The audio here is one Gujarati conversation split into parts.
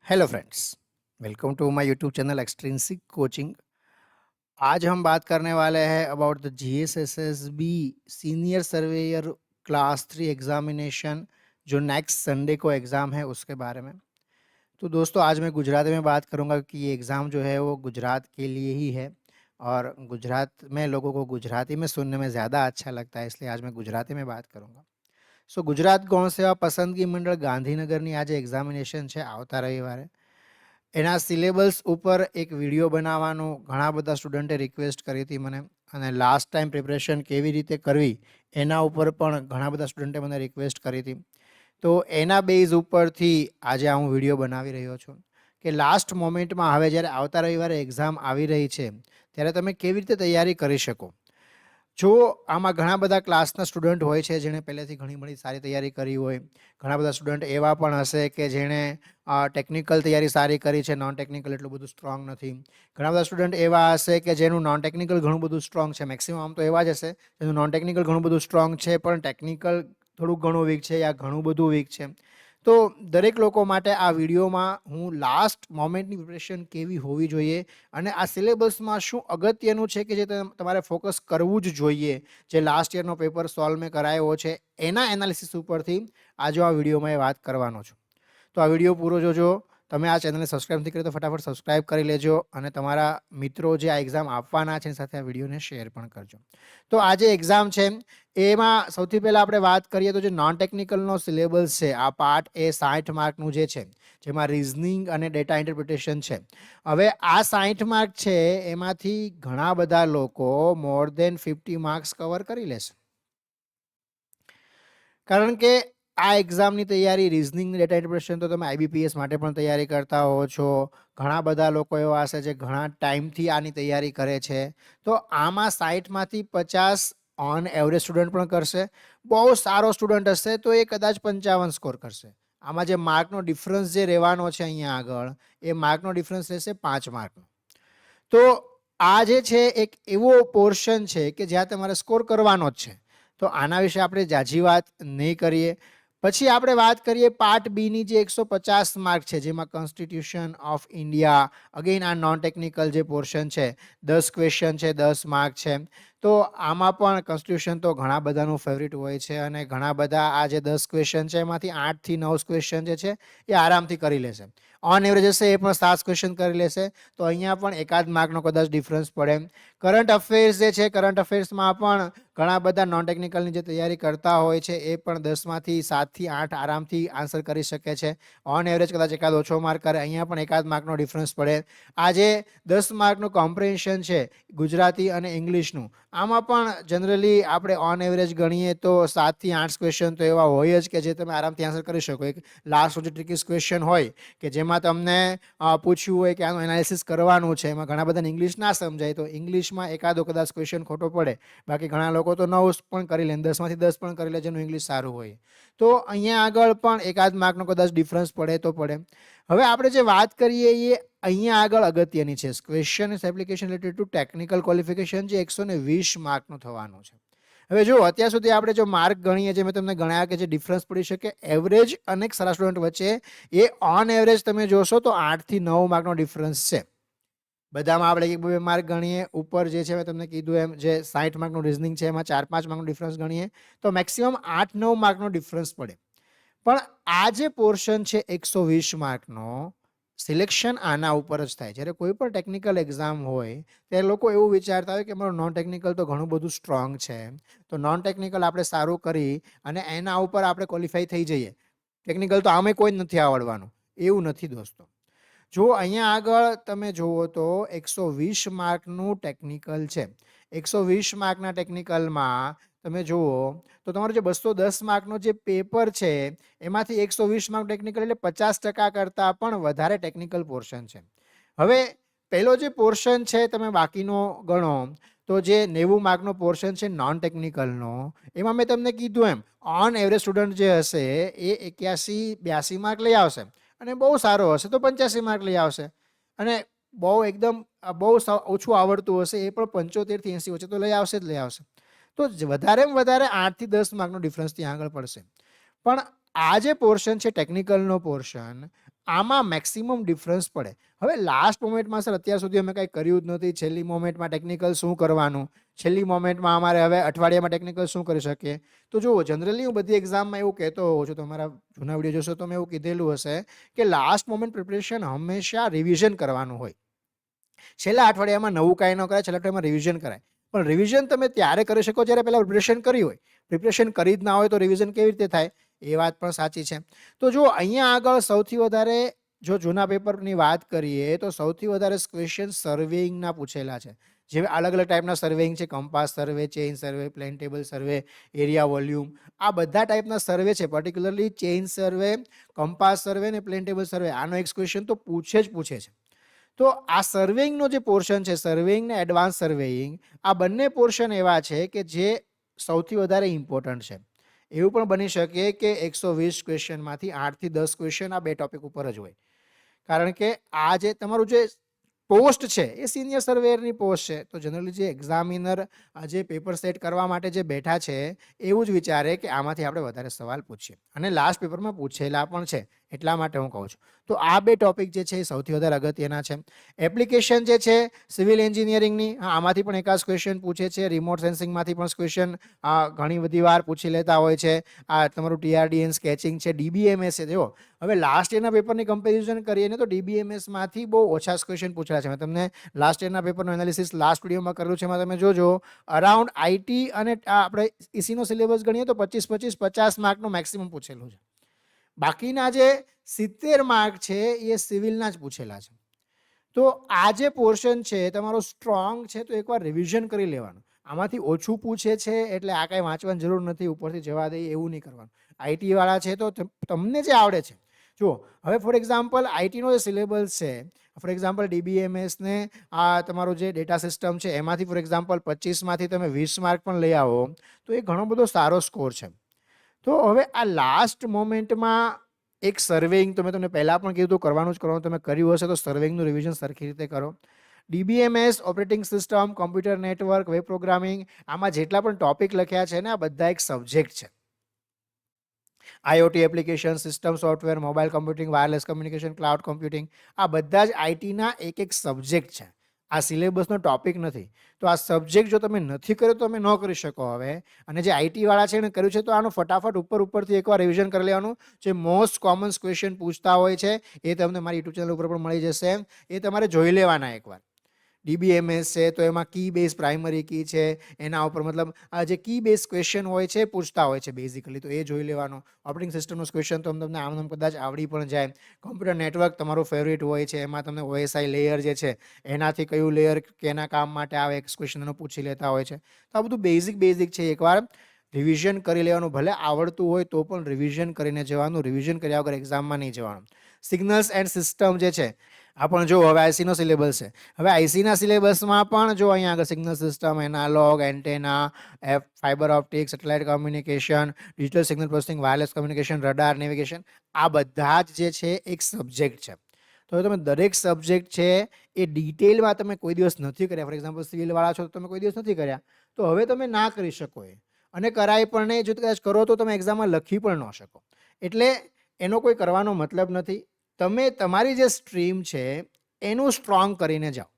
Hello friends, welcome to my YouTube channel extrinsic coaching. आज हम बात करने वाले हैं about the GSSSB senior surveyor class 3 examination जो नेक्स्ट संडे को एग्ज़ाम है उसके बारे में। तो दोस्तों आज मैं गुजराती में बात करूंगा कि ये एग्ज़ाम जो है वो गुजरात के लिए ही है और गुजरात में लोगों को गुजराती में सुनने में ज़्यादा अच्छा लगता है, इसलिए आज मैं गुजराती में बात करूंगा। गुजरात गौण सेवा पसंदगी मंडल गांधीनगरनी आज एग्जामिनेशन है आवता रविवारे। एना सिलेबस ऊपर एक विडियो बनावવાનો घણા બધા સ્ટુડન્ટે રિક્વેસ્ટ કરી હતી મને, અને લાસ્ટ ટાઈમ પ્રિપરેશન કેવી રીતે કરવી એના ઉપર પણ ઘણા બધા સ્ટુડન્ટે મને રિક્વેસ્ટ કરી હતી. તો એના બેઝ ઉપરથી આજે હું વિડીયો બનાવી રહ્યો છું કે લાસ્ટ મોમેન્ટમાં હવે જ્યારે આવતા રવિવારે એક્ઝામ આવી રહી છે ત્યારે તમે કેવી રીતે તૈયારી કરી શકો. જો આમાં ઘણા બધા ક્લાસના સ્ટુડન્ટ હોય છે જેણે પહેલેથી ઘણી બધી સારી તૈયારી કરી હોય, ઘણા બધા સ્ટુડન્ટ એવા પણ હશે કે જેણે ટેકનિકલ તૈયારી સારી કરી છે, નોન ટેકનિકલ એટલું બધું સ્ટ્રોંગ નથી. ઘણા બધા સ્ટુડન્ટ એવા હશે કે જેનું નોન ટેકનિકલ ઘણું બધું સ્ટ્રોંગ છે, મેક્સિમમ આમ તો એવા જ હશે જેનું નોન ટેકનિકલ ઘણું બધું સ્ટ્રોંગ છે પણ ટેકનિકલ થોડુંક ઘણું વીક છે યા ઘણું બધું વીક છે. તો દરેક લોકો માટે આ વિડીયોમાં હું લાસ્ટ મોમેન્ટની પ્રિપરેશન કેવી હોવી જોઈએ અને આ સિલેબસમાં શું અગત્યનું છે કે જે તમારે ફોકસ કરવું જ જોઈએ, જે લાસ્ટ યરનો પેપર સોલ્વ મેં કરાયો છે એના એનાલિસિસ ઉપરથી આજે આ વિડીયોમાં એ વાત કરવાનો છું. તો આ વિડીયો પૂરો જોજો. તમે આ ચેનલને સબસ્ક્રાઈબ નથી કરી તો ફટાફટ સબસ્ક્રાઈબ કરી લેજો અને તમારા મિત્રો જે આ એક્ઝામ આપવાના છે સાથે આ વિડીયોને શેર પણ કરજો. તો આ જે એક્ઝામ છે એમાં સૌથી પહેલાં આપણે વાત કરીએ તો જે નોન ટેકનિકલનો સિલેબસ છે, આ પાર્ટ એ 60 માર્કનું જે છે જેમાં રિઝનિંગ અને ડેટા ઇન્ટરપ્રિટેશન છે. હવે આ 60 માર્ક છે એમાંથી ઘણા બધા લોકો મોર દેન 50 માર્ક્સ કવર કરી લેશે, કારણ કે આ એક્ઝામની તૈયારી રિઝનિંગ ડેટા ઇન્ટરપ્રિટેશન તો તમે આઈબીપીએસ માટે પણ તૈયારી કરતા હો છો. ઘણા બધા લોકો એવા હશે જે ઘણા ટાઈમથી આની તૈયારી કરે છે. તો આમાં 60માંથી 50 ઓન એવરેજ સ્ટુડન્ટ પણ કરશે. બહુ સારો સ્ટુડન્ટ હશે તો એ કદાચ 55 સ્કોર કરશે. આમાં જે માર્કનો ડિફરન્સ જે રહેવાનો છે અહીંયા આગળ, એ માર્કનો ડિફરન્સ રહેશે 5 માર્કનો. તો આ જે છે એક એવો પોર્શન છે કે જ્યાં તમારે સ્કોર કરવાનો જ છે. તો આના વિશે આપણે ઝાઝી વાત નહીં કરીએ. પછી આપણે વાત કરીએ પાર્ટ બીની જે 150 માર્ક છે જેમાં કોન્સ્ટિટ્યુશન ઓફ ઇન્ડિયા, અગેન આ નોન ટેકનિકલ જે પોર્શન છે, 10 ક્વેશ્ચન છે, 10 માર્ક છે. તો આમાં પણ કોન્સ્ટિટ્યુશન તો ઘણા બધાનું ફેવરિટ હોય છે અને ઘણા બધા આ જે 10 ક્વેશ્ચન છે એમાંથી 8 થી 9 ક્વેશ્ચન જે છે એ આરામથી કરી લેશે. ઓન એવરેજ હશે એ પણ 7 ક્વેશ્ચન કરી લેશે. તો અહીંયા પણ એકાદ માર્કનો કદાચ ડિફરન્સ પડે. કરંટ અફેર્સ જે છે, કરંટ અફેર્સમાં પણ ઘણા બધા નોન ટેકનિકલની જે તૈયારી કરતા હોય છે એ પણ 10માંથી 7 થી 8 આરામથી આન્સર કરી શકે છે. ઓન એવરેજ કદાચ એકાદ ઓછો માર્ક કરે, અહીંયા પણ એકાદ માર્કનો ડિફરન્સ પડે. આ જે 10 માર્કનું કોમ્પ્રિહેન્શન છે ગુજરાતી અને ઇંગ્લિશનું, આમાં પણ જનરલી આપણે ઓન એવરેજ ગણીએ તો 7 થી 8 ક્વેશ્ચન તો એવા હોય જ કે જે તમે આરામથી આન્સર કરી શકો. એક લાસ્ટ જે ટ્રિકીસ ક્વેશ્ચન હોય કે જેમાં તમને પૂછ્યું હોય કે આનું એનાલિસિસ કરવાનું છે, એમાં ઘણા બધાને ઇંગ્લિશ ના સમજાય તો ઇંગ્લિશમાં એકાદો કદાચ ક્વેશ્ચન ખોટો પડે. બાકી ઘણા લોકો તો 9 પણ કરી લે, 10માંથી 10 પણ કરી લે જેનું ઇંગ્લિશ સારું હોય. તો અહીંયા આગળ પણ એકાદ માર્કનો કદાચ ડિફરન્સ પડે તો પડે. હવે આપણે જે વાત કરીએ એ અહીંયા આગળ અગત્યની છે. Question application related to technical qualification જે 120 માર્કનું થવાનું છે. હવે જો અત્યાર સુધી આપણે જો માર્ક ગણીએ, જે મેં તમને ગણાયા કે જે ડિફરન્સ પડી શકે એવરેજ અને સારા સ્ટુડન્ટ વચ્ચે, એ ઓન એવરેજ તમે જોશો તો 8 થી 9 માર્કનો ડિફરન્સ છે. બધામાં આપણે 1-2 માર્ક ગણીએ, ઉપર જે છે મેં તમને કીધું એમ જે 60 માર્કનું રિઝનિંગ છે એમાં 4-5 માર્કનો ડિફરન્સ ગણીએ તો મેક્સિમમ 8-9 માર્કનો ડિફરન્સ પડે. પણ આ જે પોર્શન છે 120 માર્કનો, સિલેક્શન આના ઉપર જ થાય. જ્યારે કોઈ પણ ટેકનિકલ એક્ઝામ હોય ત્યારે લોકો એવું વિચારતા હોય કે મારું નોન ટેકનિકલ તો ઘણું બધું સ્ટ્રોંગ છે, તો નોન ટેકનિકલ આપણે સારું કરી અને એના ઉપર આપણે ક્વોલિફાઈ થઈ જઈએ, ટેકનિકલ તો આમે કોઈ જ નથી આવડવાનું. એવું નથી દોસ્તો. જો અહીંયા આગળ તમે જુઓ તો 120 માર્કનું ટેકનિકલ છે. 120 માર્કના ટેકનિકલમાં તમે જુઓ તો તમારો જે 210 માર્કનો જે પેપર છે એમાંથી 120 માર્ક ટેકનિકલ એટલે 50% કરતાં પણ વધારે ટેકનિકલ પોર્શન છે. હવે પહેલો જે પોર્શન છે તમે બાકીનો ગણો તો જે 90 માર્કનો પોર્શન છે નોન ટેકનિકલનો, એમાં મેં તમને કીધું એમ ઓન એવરેજ સ્ટુડન્ટ જે હશે એ 81-82 માર્ક લઈ આવશે અને બહુ સારો હશે તો 85 માર્ક લઈ આવશે, અને બહુ એકદમ બહુ ઓછું આવડતું હશે એ પણ 75 થી 80 વચ્ચે તો લઈ આવશે જ લઈ આવશે. તો વધારેમાં વધારે 8 થી 10 માર્કનો ડિફરન્સ ત્યાં આગળ પડશે. પણ આ જે પોર્શન છે ટેકનિકલનો પોર્શન, આમાં મેક્સિમમ ડિફરન્સ પડે. હવે લાસ્ટ મોમેન્ટમાં સર અત્યાર સુધી અમે કંઈ કર્યું જ નથી, છેલ્લી મોમેન્ટમાં ટેકનિકલ શું કરવાનું, છેલ્લી મોમેન્ટમાં અમારે હવે અઠવાડિયામાં ટેકનિકલ શું કરી શકીએ. તો જુઓ, જનરલી હું બધી એક્ઝામમાં એવું કહેતો હોઉં છું, તમારા જૂના વિડીયો જોશો તો મેં એવું કીધેલું હશે કે લાસ્ટ મોમેન્ટ પ્રિપરેશન હંમેશા રિવિઝન કરવાનું હોય. છેલ્લા અઠવાડિયામાં નવું કાંઈ ન કરાય, છેલ્લા અઠવાડિયામાં રિવિઝન કરાય. પણ રિવિઝન તમે ત્યારે કરી શકો જ્યારે પહેલાં પ્રિપરેશન કરી હોય. પ્રિપરેશન કરી જ ના હોય તો રિવિઝન કેવી રીતે થાય, એ વાત પણ સાચી છે. તો જો અહીંયા આગળ સૌથી વધારે જો જૂના પેપરની વાત કરીએ તો સૌથી વધારે ક્વેશ્ચન સર્વેઇંગના પૂછેલા છે. જે અલગ અલગ ટાઈપના સર્વેઇંગ છે, કંપાસ સર્વે, ચેઇન સર્વે, પ્લેન ટેબલ સર્વે, એરિયા વોલ્યુમ, આ બધા ટાઈપના સર્વે છે. પર્ટિક્યુલરલી ચેઇન સર્વે, કંપાસ સર્વે અને પ્લેન ટેબલ સર્વે, આનો એક ક્વેશ્ચન તો પૂછે છે. તો આ સર્વેઇંગનો જે પોર્શન છે, સર્વેઇંગ ને એડવાન્સ સર્વેઇંગ, આ બંને પોર્શન એવા છે કે જે સૌથી વધારે ઇમ્પોર્ટન્ટ છે. એવું પણ બની શકે કે 120 ક્વેશ્ચનમાંથી 8 થી 10 ક્વેશ્ચન આ બે ટોપિક ઉપર જ હોય. કારણ કે આ જે તમારું જે પોસ્ટ છે એ સિનિયર સર્વેયરની પોસ્ટ છે. તો જનરલી જે એક્ઝામિનર જે પેપર સેટ કરવા માટે જે બેઠા છે એવું જ વિચારે કે આમાંથી આપણે વધારે સવાલ પૂછીએ, અને લાસ્ટ પેપરમાં પૂછેલા પણ છે, એટલા માટે હું કહું છું. તો આ બે ટોપિક જે છે એ સૌથી વધારે અગત્યના છે. એપ્લિકેશન જે છે સિવિલ એન્જિનિયરિંગની, આમાંથી પણ એકાદ ક્વેશ્ચન પૂછે છે. રિમોટ સેન્સિંગમાંથી પણ ક્વેશ્ચન ઘણી બધી વાર પૂછી લેતા હોય છે. આ તમારું TRDN સ્કેચિંગ છે, DBMS છે. જો હવે લાસ્ટ યરના પેપરની કમ્પેરિઝન કરીએ ને તો DBMSમાંથી બહુ ઓછા ક્વેશ્ચન પૂછેલા છે. મેં તમને લાસ્ટ યરના પેપરનું એનાલિસિસ લાસ્ટ વિડીયોમાં કરેલું છે, એમાં તમે જોજો અરાઉન્ડ IT અને આપણે ECનો સિલેબસ ગણીએ તો 25-50 માર્કનું મેક્સિમમ પૂછેલું છે. બાકીના જે 70 માર્ક છે એ સિવિલના જ પૂછેલા છે. તો આ જે પોર્શન છે તમારો સ્ટ્રોંગ છે, તો એકવાર રિવિઝન કરી લેવાનું. આમાંથી ઓછું પૂછે છે એટલે આ કાંઈ વાંચવાની જરૂર નથી, ઉપરથી જવા દઈએ એવું નહીં કરવાનું. IT વાળા છે તો તમને જે આવડે છે, જુઓ હવે ફોર એક્ઝામ્પલ આઈટીનો જે સિલેબસ છે, ફોર એક્ઝામ્પલ DBMS ને આ તમારો જે ડેટા સિસ્ટમ છે એમાંથી ફોર એક્ઝામ્પલ 25માંથી તમે 20 માર્ક પણ લઈ આવો તો એ ઘણો બધો સારો સ્કોર છે. તો હવે આ લાસ્ટ મોમેન્ટમાં એક સર્વેઇંગ તો મેં તમને પહેલાં પણ કીધું કરવાનું જ કરવાનું, તમે કર્યું હશે તો સર્વેઇંગનું રિવિઝન સરખી રીતે કરો. DBMS, operating system, computer network, web programming, આમાં જેટલા પણ ટોપિક લખ્યા છે ને આ બધા એક સબ્જેક્ટ છે. IoT application, system software, mobile computing, wireless communication, cloud computing, આ બધા જ આઈટીના એક સબ્જેક્ટ છે. આ સિલેબસનો ટોપિક નથી. તો આ સબ્જેક્ટ જો તમે નથી કર્યો તો તમે ન કરી શકો હવે. અને જે IT વાળા છે એને કર્યું છે તો આનું ફટાફટ ઉપરથી એકવાર રિવિઝન કરી લેવાનું. જે મોસ્ટ કોમન ક્વેશ્ચન પૂછતા હોય છે એ તમને મારી યુટ્યુબ ચેનલ ઉપર પણ મળી જશે, એ તમારે જોઈ લેવાના એકવાર. DBMS છે તો એમાં કી બેઝ પ્રાઇમરી કી છે, એના ઉપર મતલબ આ જે કી બેઝ ક્વેશ્ચન હોય છે પૂછતા હોય છે બેઝિકલી, તો એ જોઈ લેવાનો. ઓપરેટિંગ સિસ્ટમનો ક્વેશ્ચન તો તમને આમ કદાચ આવડી પણ જાય. કોમ્પ્યુટર નેટવર્ક તમારો ફેવરિટ હોય છે, એમાં તમને OSI લેયર જે છે એનાથી કયું લેયર કેના કામ માટે આવે ક્વેશ્ચન પૂછી લેતા હોય છે. તો આ બધું બેઝિક છે, એકવાર રિવિઝન કરી લેવાનું. ભલે આવડતું હોય તો પણ રિવિઝન કરીને જવાનું, રિવિઝન કર્યા વગર એક્ઝામમાં નહીં જવાનું. સિગ્નલ્સ એન્ડ સિસ્ટમ જે છે આ પણ જો હવે ICનો સિલેબસ છે. હવે ICના સિલેબસમાં પણ જો અહીંયા આગળ signal system, analog, antenna, fiber optic, satellite communication, digital signal processing, wireless communication, radar, navigation, આ બધા જ જે છે એક સબ્જેક્ટ છે. તો તમે દરેક સબ્જેક્ટ છે એ ડિટેલમાં તમે કોઈ દિવસ નથી કર્યા, ફોર એક્ઝામ્પલ સિવિલવાળા છો તો તમે કોઈ દિવસ નથી કર્યા, તો હવે તમે ના કરી શકો એ, અને કરાય પણ નહીં. જો કદાચ કરો તો તમે એક્ઝામમાં લખી પણ ન શકો. એટલે એનો કોઈ કરવાનો મતલબ નથી. તમે તમારી જે સ્ટ્રીમ છે એનું સ્ટ્રોંગ કરીને જાઓ.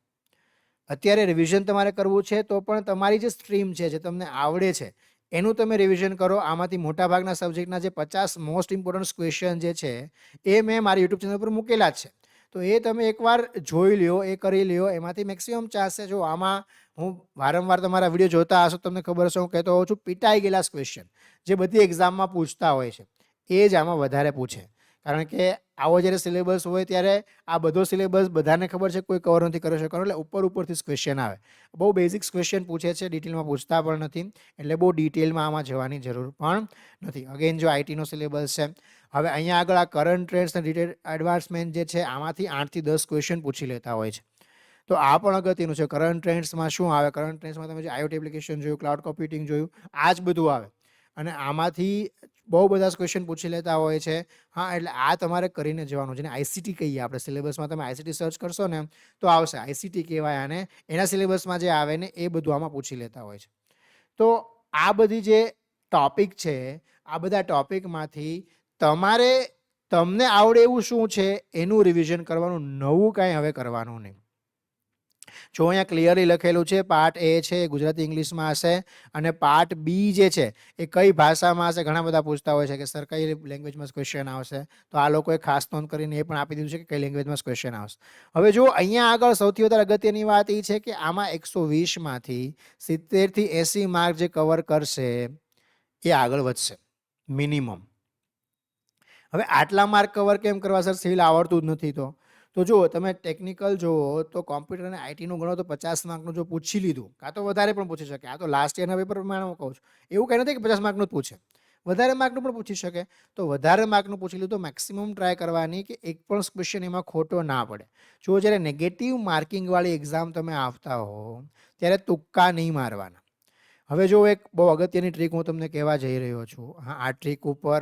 અત્યારે રિવિઝન તમારે કરવું છે તો પણ તમારી જે સ્ટ્રીમ છે, જે તમને આવડે છે એનું તમે રિવિઝન કરો. આમાંથી મોટાભાગના સબ્જેક્ટના જે 50 મોસ્ટ ઇમ્પોર્ટન્ટ ક્વેશ્ચન જે છે એ મેં મારી યુટ્યુબ ચેનલ પર મૂકેલા જ છે. તો એ તમે એકવાર જોઈ લ્યો, એ કરી લ્યો. એમાંથી મેક્સિમમ ચાન્સ છે. જો આમાં હું વારંવાર તમારા વિડીયો જોતા હશો, તમને ખબર હશે હું કહેતો હોઉં છું પીટાઈ ગયેલા ક્વેશ્ચન જે બધી એક્ઝામમાં પૂછતા હોય છે એ જ આમાં વધારે પૂછે. કારણ કે આવો જ્યારે સિલેબસ હોય ત્યારે આ બધો સિલેબસ બધાને ખબર છે, કોઈ કવર નથી કરી શકવાનો, એટલે ઉપરથી ક્વેશ્ચન આવે. બહુ બેઝિક ક્વેશ્ચન પૂછે છે, ડિટેલમાં પૂછતા પણ નથી. એટલે બહુ ડિટેલમાં આમાં જવાની જરૂર પણ નથી. અગેન જો આઈટીનો સિલેબસ છે, હવે અહીંયા આગળ આ કરંટ ટ્રેન્ડ્સ અને ડિટેલ એડવાન્સમેન્ટ જે છે આમાંથી 8 થી 10 ક્વેશ્ચન પૂછી લેતા હોય છે. તો આ પણ અગત્યનું છે. કરંટ ટ્રેન્ડ્સમાં શું આવે? કરંટ ટ્રેન્ડ્સમાં તમે જે IoT એપ્લિકેશન જોયું, ક્લાઉડ કમ્પ્યુટિંગ જોયું, આ જ બધું આવે. અને આમાંથી બહુ બધા ક્વેશ્ચન પૂછી લેતા હોય છે. હા, એટલે આ તમારે કરીને જવાનું. જેને ICT કહીએ આપણે, સિલેબસમાં તમે ICT સર્ચ કરશો ને તો આવશે. ICT કહેવાય આને. એના સિલેબસમાં જે આવે ને એ બધું આમાં પૂછી લેતા હોય છે. તો આ બધી જે ટોપિક છે, આ બધા ટોપિકમાંથી તમારે તમને આવડે એવું શું છે એનું રિવિઝન કરવાનું, નવું કાંઈ હવે કરવાનું નહીં. જો અહીંયા ક્લિયરલી લખેલું છે પાર્ટ એ છે ગુજરાતી ઇંગ્લિશમાં હશે અને પાર્ટ બી જે છે એ કઈ ભાષામાં હશે. ઘણા બધા પૂછતા હોય છે કે સર કઈ લેંગ્વેજમાં ક્વેશ્ચન આવશે, તો આ લોકોએ ખાસ નોંધ કરીને એ પણ આપી દીધું છે કે કઈ લેંગ્વેજમાં ક્વેશ્ચન આવશે. હવે જો અહીંયા આગળ સૌથી વધારે અગત્યની વાત એ છે કે આમાં 120 માંથી 70 થી 80 માર્ક જે કવર કરશે એ આગળ વધશે મિનિમમ. હવે આટલા માર્ક કવર કેમ કરવા સર, સિવિલ આવડતું જ નથી તો જુઓ તમે ટેકનિકલ જુઓ તો કોમ્પ્યુટર અને આઈટીનું ગણો તો 50 માર્કનું જો પૂછી લીધું, કાં તો વધારે પણ પૂછી શકે. આ તો લાસ્ટ યરના પેપર પ્રમાણે હું કહું છું, એવું કંઈ નથી કે 50 માર્કનું જ પૂછે, વધારે માર્કનું પણ પૂછી શકે. તો વધારે માર્કનું પૂછી લીધું તો મેક્સિમમ ટ્રાય કરવાની કે એક પણ ક્વેશ્ચન એમાં ખોટો ના પડે. જો જ્યારે નેગેટિવ માર્કિંગવાળી એક્ઝામ તમે આવતા હો ત્યારે તુક્કા નહીં મારવાના. હવે જો એક બહુ અગત્યની ટ્રીક હું તમને કહેવા જઈ રહ્યો છું. હા, આ ટ્રીક ઉપર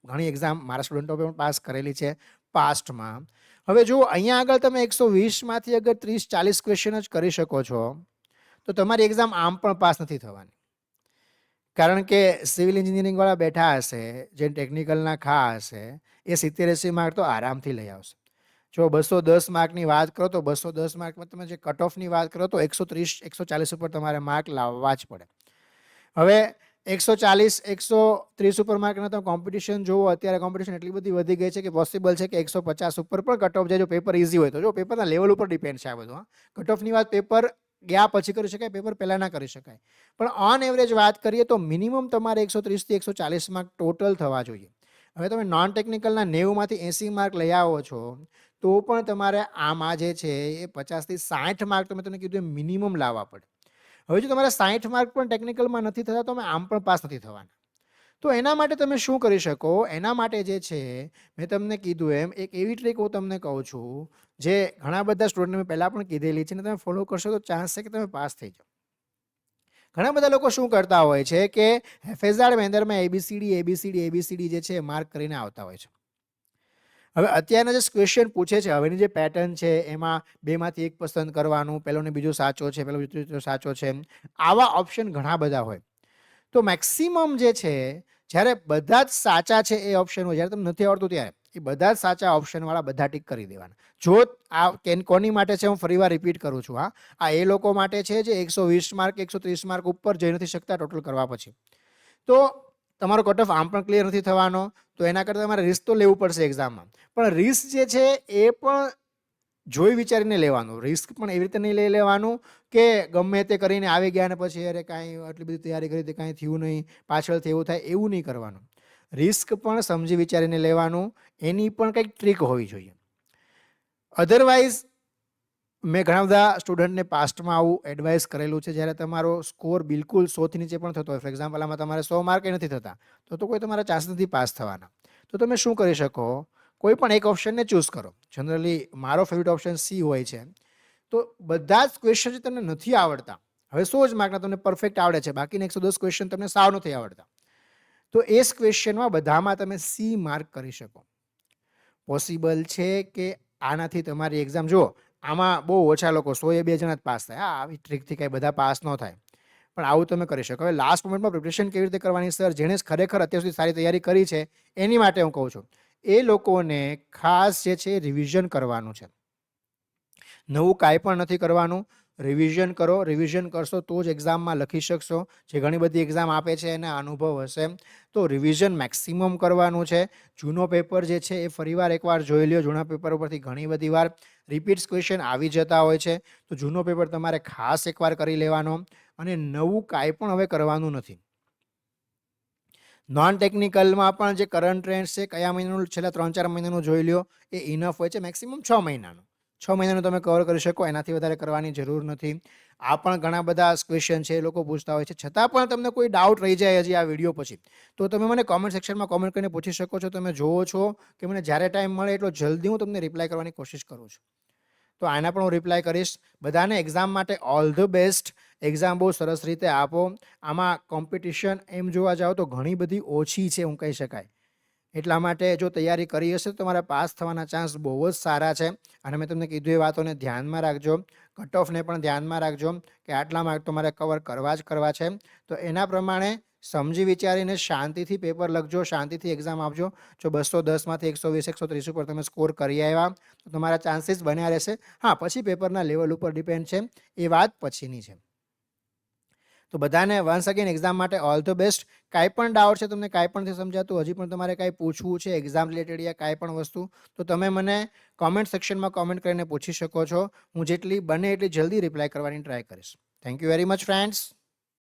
ઘણી એક્ઝામ મારા સ્ટુડન્ટો પણ પાસ કરેલી છે પાસ્ટમાં. હવે જો અહીંયા આગળ તમે 120 માંથી અગર 30-40 ક્વેશ્ચન જ કરી શકો છો તો તમારી એક્ઝામ આમ પણ પાસ નથી થવાની. કારણ કે સિવિલ એન્જિનિયરિંગ વાળા બેઠા હશે, જે ટેકનિકલના ખા હશે, એ 70-80 માર્ક તો આરામથી લઈ આવશે. જો 210 માર્કની વાત કરો તો 210 માર્કમાં તમે જે કટ ઓફની વાત કરો તો 130-140 ઉપર તમારે માર્ક લાવવા જ પડે. હવે 140-130 ઉપર માર્કના તમે કોમ્પિટિશન જુઓ, અત્યારે કોમ્પિટિશન એટલી બધી વધી ગઈ છે કે પોસિબલ છે કે 150 ઉપર પણ કટ ઓફ જાય જો પેપર ઇઝી હોય તો. જો પેપરના લેવલ ઉપર ડિપેન્ડ છે આ બધું. કટ ઓફની વાત પેપર ગયા પછી કરી શકાય, પેપર પહેલાં ના કરી શકાય, પણ ઓન એવરેજ વાત કરીએ તો મિનિમમ તમારે 130 થી 140 માર્ક ટોટલ થવા જોઈએ. હવે તમે નોન ટેકનિકલના 90 માંથી 80 માર્ક લઈ આવો છો તો પણ તમારે આમાં જે છે એ 50 થી 60 માર્ક તમે તમને કીધું એ મિનિમમ લાવવા પડે. હવે જો તમારે 60 માર્ક પણ ટેકનિકલમાં નથી થતા તો આમ પણ પાસ નથી થવાના. તો એના માટે તમે શું કરી શકો, એના માટે જે છે મેં તમને કીધું એમ એક એવી ટ્રીક હું તમને કહું છું જે ઘણા બધા સ્ટુડન્ટને મેં પહેલાં પણ કીધેલી છે, ને તમે ફોલો કરશો તો ચાન્સ છે કે તમે પાસ થઈ જાઓ. ઘણા બધા લોકો શું કરતા હોય છે કે હેફેઝાડ મેનરમાં એબીસીડી જે છે માર્ક કરીને આવતા હોય છે. હવે અત્યારના જે ક્વેશ્ચન પૂછે છે, હવેની જે પેટર્ન છે એમાં 2 માંથી 1 પસંદ કરવાનું, પહેલો ને બીજો સાચો છે, પહેલો બીજો સાચો છે, આવા ઓપ્શન ઘણા બધા હોય. તો મેક્સિમમ જે છે જ્યારે બધા જ સાચા છે એ ઓપ્શન હોય, જ્યારે તમને નથી આવડતું ત્યારે એ બધા જ સાચા ઓપ્શનવાળા બધા ટીક કરી દેવાના. જો આ કોની માટે છે હું ફરીવાર રિપીટ કરું છું, આ એ લોકો માટે છે જે 120 માર્ક 130 માર્ક ઉપર જઈ નથી શકતા ટોટલ કરવા પછી. તો તમારો કટ ઓફ આમ પણ ક્લિયર નથી થવાનો, તો એના કરતાં તમારે રિસ્ક તો લેવું પડશે એક્ઝામમાં. પણ રિસ્ક જે છે એ પણ જોઈ વિચારીને લેવાનું. રિસ્ક પણ એવી રીતે નહીં લઈ લેવાનું કે ગમે તે કરીને આવી ગયા ને પછી અરે કાંઈ આટલી બધી તૈયારી કરી હતી કાંઈ થયું નહીં, પાછળથી એવું થાય, એવું નહીં કરવાનું. રિસ્ક પણ સમજી વિચારીને લેવાનું, એની પણ કંઈક ટ્રીક હોવી જોઈએ. અધરવાઇઝ મેં ઘણા બધા સ્ટુડન્ટને પાસ્ટમાં આવું એડવાઇસ કરેલું છે, જ્યારે તમારો સ્કોર બિલકુલ 100થી નીચે પણ થતો હોય, ફોર એક્ઝામ્પલ આમાં તમારે 100 માર્ક નથી થતા તો કોઈ તમારા ચાન્સ નથી પાસ થવાના. તો તમે શું કરી શકો, કોઈ પણ એક ઓપ્શનને ચૂઝ કરો. જનરલી મારો ફેવરેટ ઓપ્શન સી હોય છે. તો બધા જ ક્વેશ્ચન જે તમને નથી આવડતા, હવે 100 જ માર્કના તમને પરફેક્ટ આવડે છે, બાકીના 110 ક્વેશ્ચન તમને સાવ નથી આવડતા, તો એ ક્વેશ્ચનમાં બધામાં તમે સી માર્ક કરી શકો. પોસિબલ છે કે આનાથી તમારી એક્ઝામ, જુઓ આમાં બહુ ઓછા લોકો 100 એ 2 જણા જ પાસ થાય. આવી ટ્રીકથી કાંઈ બધા પાસ ન થાય, પણ આવું તમે કરી શકો. હવે લાસ્ટ મોમેન્ટમાં પ્રિપરેશન કેવી રીતે કરવાની સર, જેણે ખરેખર અત્યાર સુધી સારી તૈયારી કરી છે એની માટે હું કહું છું, એ લોકોને ખાસ જે છે રિવિઝન કરવાનું છે. નવું કાંઈ પણ નથી કરવાનું, રિવિઝન કરો. રિવિઝન કરશો તો જ એક્ઝામમાં લખી શકશો. જે ઘણી બધી એક્ઝામ આપે છે એને અનુભવ હશે, તો રિવિઝન મેક્સિમમ કરવાનું છે. જૂનો પેપર જે છે એ ફરીવાર એકવાર જોઈ લ્યો. જૂના પેપર ઉપરથી ઘણી બધી વાર રિપીટ્સ ક્વેશ્ચન આવી જતા હોય છે, તો જૂનો પેપર તમારે ખાસ એકવાર કરી લેવાનો, અને નવું કાંઈ પણ હવે કરવાનું નથી. નોન ટેકનિકલમાં પણ જે કરંટ ટ્રેન્ડ છે, કયા મહિનાનું છેલ્લા 3-4 મહિનાનું જોઈ લ્યો, એ ઇનફ હોય છે. મેક્સિમમ 6 મહિનાનું 6 મહિનાનું તમે કવર કરી શકો, એનાથી વધારે કરવાની જરૂર નથી. આ પણ ઘણા બધા ક્વેશ્ચન છે એ લોકો પૂછતા હોય છે. છતાં પણ તમને કોઈ ડાઉટ રહી જાય હજી આ વિડીયો પછી, તો તમે મને કોમેન્ટ સેક્શનમાં કોમેન્ટ કરીને પૂછી શકો છો. તમે જોવો છો કે મને જ્યારે ટાઈમ મળે એટલો જલ્દી હું તમને રિપ્લાય કરવાની કોશિશ કરું છું, તો આના પણ હું રિપ્લાય કરીશ. બધાને એક્ઝામ માટે ઓલ ધ બેસ્ટ. એક્ઝામ બહુ સરસ રીતે આપો. આમાં કોમ્પિટિશન એમ જોવા જાઓ તો ઘણી બધી ઓછી છે, હું કહી શકાય. એટલા માટે જો તૈયારી કરી હશે તો તમારા પાસ થવાના ચાન્સ બહુ જ સારા છે. અને મેં તમને કીધું એ વાતોને ધ્યાનમાં રાખજો, કટ ઓફને પણ ધ્યાનમાં રાખજો કે આટલા માર્ક તમારે કવર કરવા જ કરવા છે. તો એના પ્રમાણે સમજી વિચારીને શાંતિથી પેપર લખજો, શાંતિથી એક્ઝામ આપજો. જો 210માંથી 120 130 ઉપર તમે સ્કોર કરી આવ્યા તો તમારા ચાન્સીસ બન્યા રહેશે. હા, પછી પેપરના લેવલ ઉપર ડિપેન્ડ છે, એ વાત પછીની છે. તો બધાને વન્સ અગેન એક્ઝામ માટે ઓલ ધ બેસ્ટ. કાંઈ પણ ડાઉટ છે તમને, કાંઈ પણ નથી સમજાતું, હજી પણ તમારે કાંઈ પૂછવું છે એક્ઝામ રિલેટેડ યા કાંઈ પણ વસ્તુ, તો તમે મને કોમેન્ટ સેક્શનમાં કોમેન્ટ કરીને પૂછી શકો છો. હું જેટલી બને એટલી જલ્દી રિપ્લાય કરવાની ટ્રાય કરીશ. Thank you very much friends.